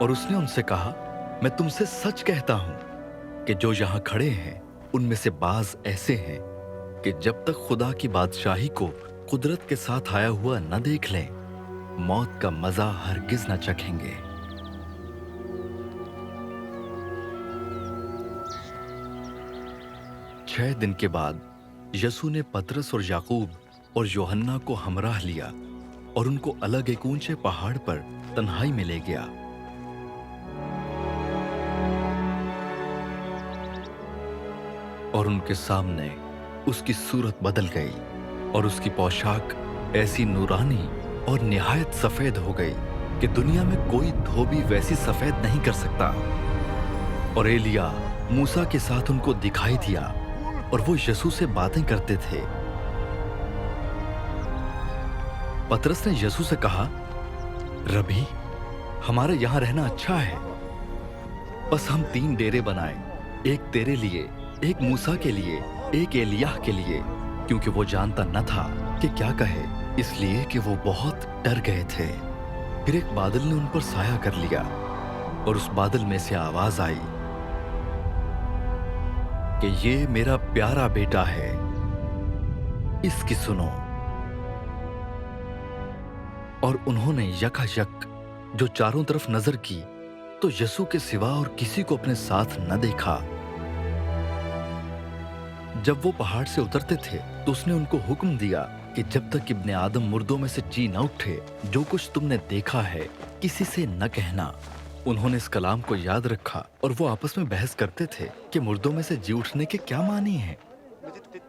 और उसने उनसे कहा, मैं तुमसे सच कहता हूं कि जो यहां खड़े हैं उनमें से बाज ऐसे हैं कि जब तक खुदा की बादशाही को कुदरत के साथ आया हुआ न देख लें, मौत का मजा हरगिज न चखेंगे। छह दिन के बाद यसू ने पतरस और याकूब और यूहन्ना को हमराह लिया और उनको अलग एक ऊंचे पहाड़ पर तन्हाई में ले गया। और उनके सामने उसकी सूरत बदल गई और उसकी पोशाक ऐसी नूरानी और निहायत सफेद हो गई कि दुनिया में कोई धोबी वैसी सफेद नहीं कर सकता। और एलिया मूसा के साथ उनको दिखाई दिया और वो यसू से बातें करते थे। पतरस ने यसू से कहा, रबी, हमारे यहां रहना अच्छा है। बस हम 3 डेरे बनाए, एक तेरे लिए, एक मूसा के लिए, एक एलिय्याह के लिए, क्योंकि वो जानता न था कि क्या कहे, इसलिए कि वो बहुत डर गए थे। फिर एक बादल ने उन पर साया कर लिया और उस बादल में से आवाज आई कि ये मेरा प्यारा बेटा है, इसकी सुनो। और उन्होंने यकायक जो चारों तरफ नजर की तो यसू के सिवा और किसी को अपने साथ न देखा। जब वो पहाड़ से उतरते थे तो उसने उनको हुक्म दिया कि जब तक इब्ने आदम मुर्दों में से जी न उठे, जो कुछ तुमने देखा है किसी से न कहना। उन्होंने इस कलाम को याद रखा और वो आपस में बहस करते थे कि मुर्दों में से जी उठने के क्या मानी है।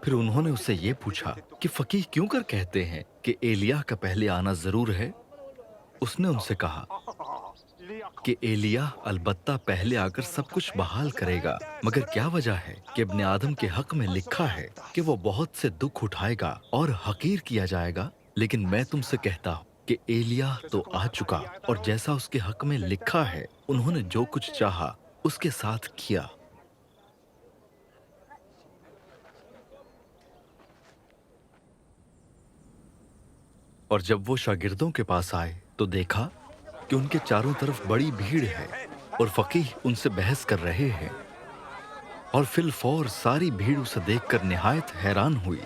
फिर उन्होंने उससे ये पूछा कि फकीह क्यों कर कहते हैं कि एलिय्याह का पहले आना जरूर है। उसने उनसे कहा कि एलिय्याह अलबत्ता पहले आकर सब कुछ बहाल करेगा, मगर क्या वजह है कि इब्ने आदम के हक में लिखा है कि वो बहुत से दुख उठाएगा और हकीर किया जाएगा। लेकिन मैं तुमसे कहता हूँ कि एलिय्याह तो आ चुका और जैसा उसके हक में लिखा है उन्होंने जो कुछ चाहा उसके साथ किया। और जब वो शागिर्दों के पास आए तो देखा कि उनके चारों तरफ बड़ी भीड़ है और फकीह उनसे बहस कर रहे हैं। और फिलफौर सारी भीड़ उसे देखकर निहायत हैरान हुई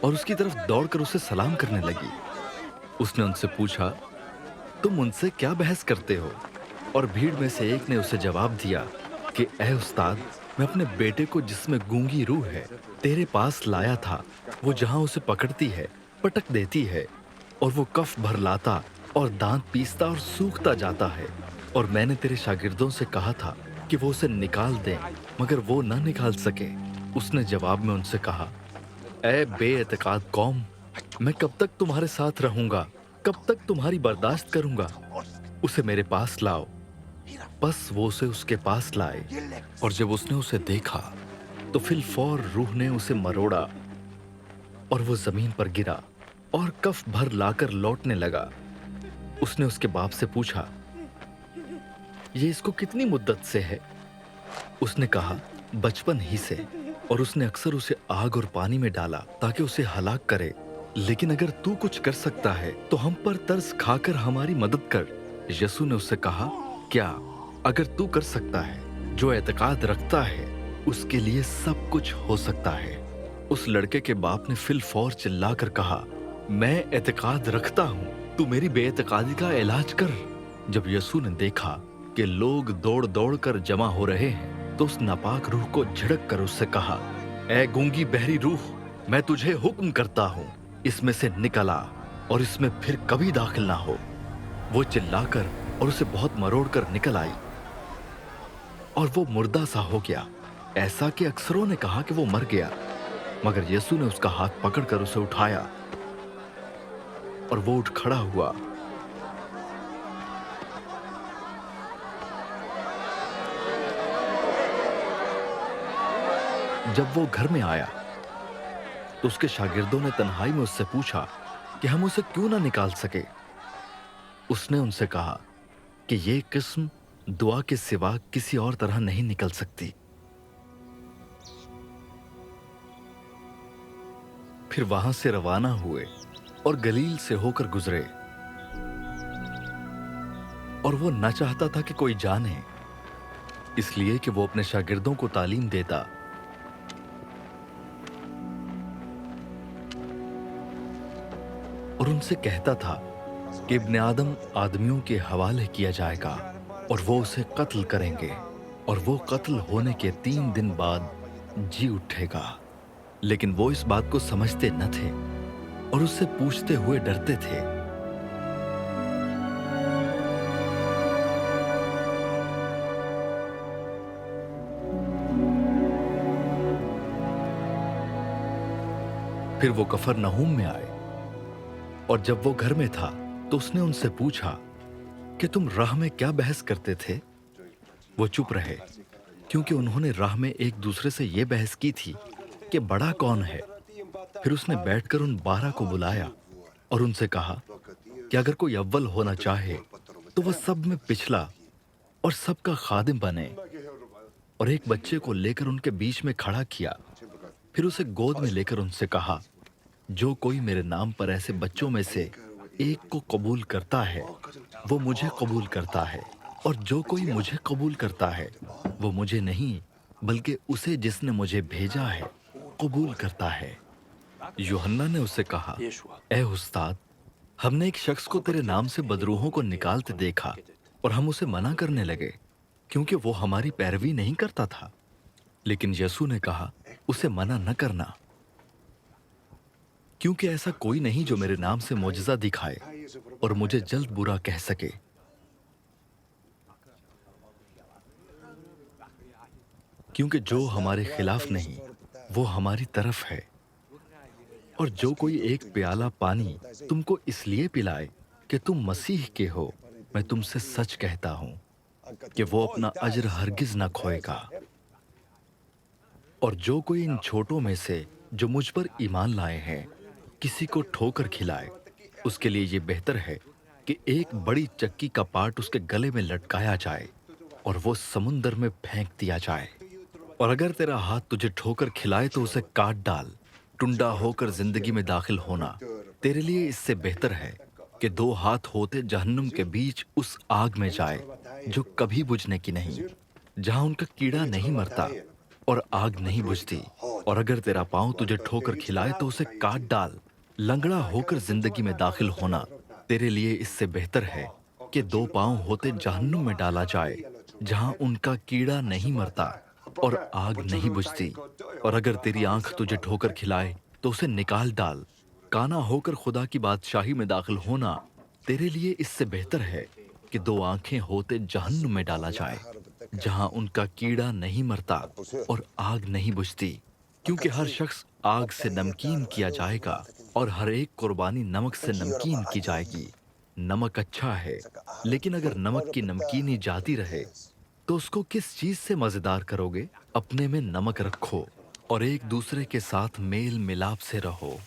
और उसकी तरफ दौड़कर उसे सलाम करने लगी। उसने उनसे पूछा, तुम उनसे क्या बहस करते हो? और भीड़ में से एक ने उसे जवाब दिया कि ऐ उस्ताद, मैं अपने बेटे को जिसमें गूंगी रूह है तेरे पास लाया था। वो जहां उसे पकड़ती है पटक देती है और वो कफ भर लाता और दांत पीसता और सूखता जाता है। और मैंने तेरे शागिर्दों से कहा था कि वो उसे निकाल दें, मगर वो न निकाल सके। उसने जवाब में उनसे कहा, ऐ बेइत्तेकाद कौम, मैं कब तक तुम्हारे साथ रहूंगा? कब तक तुम्हारी बर्दाश्त करूंगा? उसे मेरे पास लाओ। बस वो उसे उसके पास लाए और जब उसने उसे देखा तो फिलफौर रूह ने उसे मरोड़ा और वो जमीन पर गिरा और कफ भर लाकर लौटने लगा। उसने उसके बाप से पूछा, ये इसको कितनी मुद्दत से है? उसने कहा, बचपन ही से, और उसने अक्सर उसे आग और पानी में डाला ताकि उसे हलाक करे। लेकिन अगर तू कुछ कर सकता है तो हम पर तरस खाकर हमारी मदद कर। यसू ने उससे कहा, क्या अगर तू कर सकता है? जो एतकाद रखता है उसके लिए सब कुछ हो सकता है। उस लड़के के बाप ने फिलफौर चिल्लाकर कहा, मैं एतकाद रखता हूँ, तू मेरी बेएतकादी का इलाज कर। जब यसू ने देखा कि लोग दौड़ दौड़ कर जमा हो रहे हैं तो उस नापाक रूह को झिड़क कर उससे कहा, ऐ गूंगी बहरी रूह, मैं तुझे हुक्म करता हूँ, इसमें से निकल आ और इसमें फिर कभी दाखिल ना हो। वो चिल्लाकर और उसे बहुत मरोड़ कर निकल आई और वो मुर्दा सा हो गया, ऐसा कि अक्सरों ने कहा कि वो मर गया। मगर यीशु ने उसका हाथ पकड़कर उसे उठाया और वो उठ खड़ा हुआ। जब वो घर में आया तो उसके शागिर्दों ने तन्हाई में उससे पूछा कि हम उसे क्यों ना निकाल सके। उसने उनसे कहा कि ये किस्म दुआ के सिवा किसी और तरह नहीं निकल सकती। फिर वहां से रवाना हुए और गलील से होकर गुजरे। और वो न चाहता था कि कोई जाने, इसलिए कि वो अपने शागिर्दों को तालीम देता और उनसे कहता था कि इब्ने आदम आदमियों के हवाले किया जाएगा और वो उसे कत्ल करेंगे और वो कत्ल होने के 3 दिन बाद जी उठेगा। लेकिन वो इस बात को समझते न थे और उससे पूछते हुए डरते थे। फिर वो कफरनहूम में आए और जब वो घर में था तो उसने उनसे पूछा कि तुम राह में क्या बहस करते थे। वो चुप रहे क्योंकि उन्होंने राह में एक दूसरे से ये बहस की थी कि बड़ा कौन है। फिर उसने बैठकर उन 12 को बुलाया और उनसे कहा कि अगर कोई अव्वल होना चाहे तो वह सब में पिछला और सबका खादिम बने। और एक बच्चे को लेकर उनके बीच में खड़ा किया। फिर उसे गोद में लेकर उनसे कहा, जो कोई मेरे नाम पर ऐसे बच्चों में से एक को कबूल करता है वो मुझे कबूल करता है, और जो कोई मुझे कबूल करता है वो मुझे नहीं बल्कि उसे जिसने मुझे भेजा है कबूल करता है। यूहन्ना ने उसे कहा, ए उस्ताद, हमने एक शख्स को तेरे नाम से बदरूहों को निकालते देखा और हम उसे मना करने लगे क्योंकि वो हमारी पैरवी नहीं करता था। लेकिन यसू ने कहा, उसे मना न करना, क्योंकि ऐसा कोई नहीं जो मेरे नाम से मोजज़ा दिखाए और मुझे जल्द बुरा कह सके। क्योंकि जो हमारे खिलाफ नहीं वो हमारी तरफ है। और जो कोई एक प्याला पानी तुमको इसलिए पिलाए कि तुम मसीह के हो, मैं तुमसे सच कहता हूं कि वो अपना अजर हरगिज न खोएगा। और जो कोई इन छोटों में से जो मुझ पर ईमान लाए हैं किसी को ठोकर खिलाए, उसके लिए ये बेहतर है कि एक बड़ी चक्की का पाट उसके गले में लटकाया जाए और वो समुंदर में फेंक दिया जाए। और अगर तेरा हाथ तुझे ठोकर खिलाए तो उसे काट डाल। टुंडा होकर जिंदगी में दाखिल होना तेरे लिए इससे बेहतर है कि 2 हाथ होते जहन्नुम के बीच उस आग में जाए जो कभी बुझने की नहीं, जहां उनका कीड़ा नहीं मरता और आग नहीं बुझती। और अगर तेरा पांव तुझे ठोकर खिलाए तो उसे काट डाल। लंगड़ा होकर जिंदगी में दाखिल होना तेरे लिए इससे बेहतर है कि 2 पांव होते जहन्नुम में डाला जाए, जहां उनका कीड़ा नहीं मरता और आग नहीं बुझती। और अगर तेरी आंख तुझे ठोकर खिलाए तो उसे निकाल डाल। काना होकर खुदा की बादशाही में दाखिल होना तेरे लिए इससे बेहतर है कि 2 आंखें होते जहन्नुम में डाला जाए, जहां उनका कीड़ा नहीं मरता और आग नहीं बुझती। क्योंकि हर शख्स आग से नमकीन किया जाएगा और हर एक कुर्बानी नमक से नमकीन की जाएगी। नमक अच्छा है, लेकिन अगर नमक की नमकीनी जाती रहे तो उसको किस चीज से मजेदार करोगे? अपने में नमक रखो और एक दूसरे के साथ मेल मिलाप से रहो।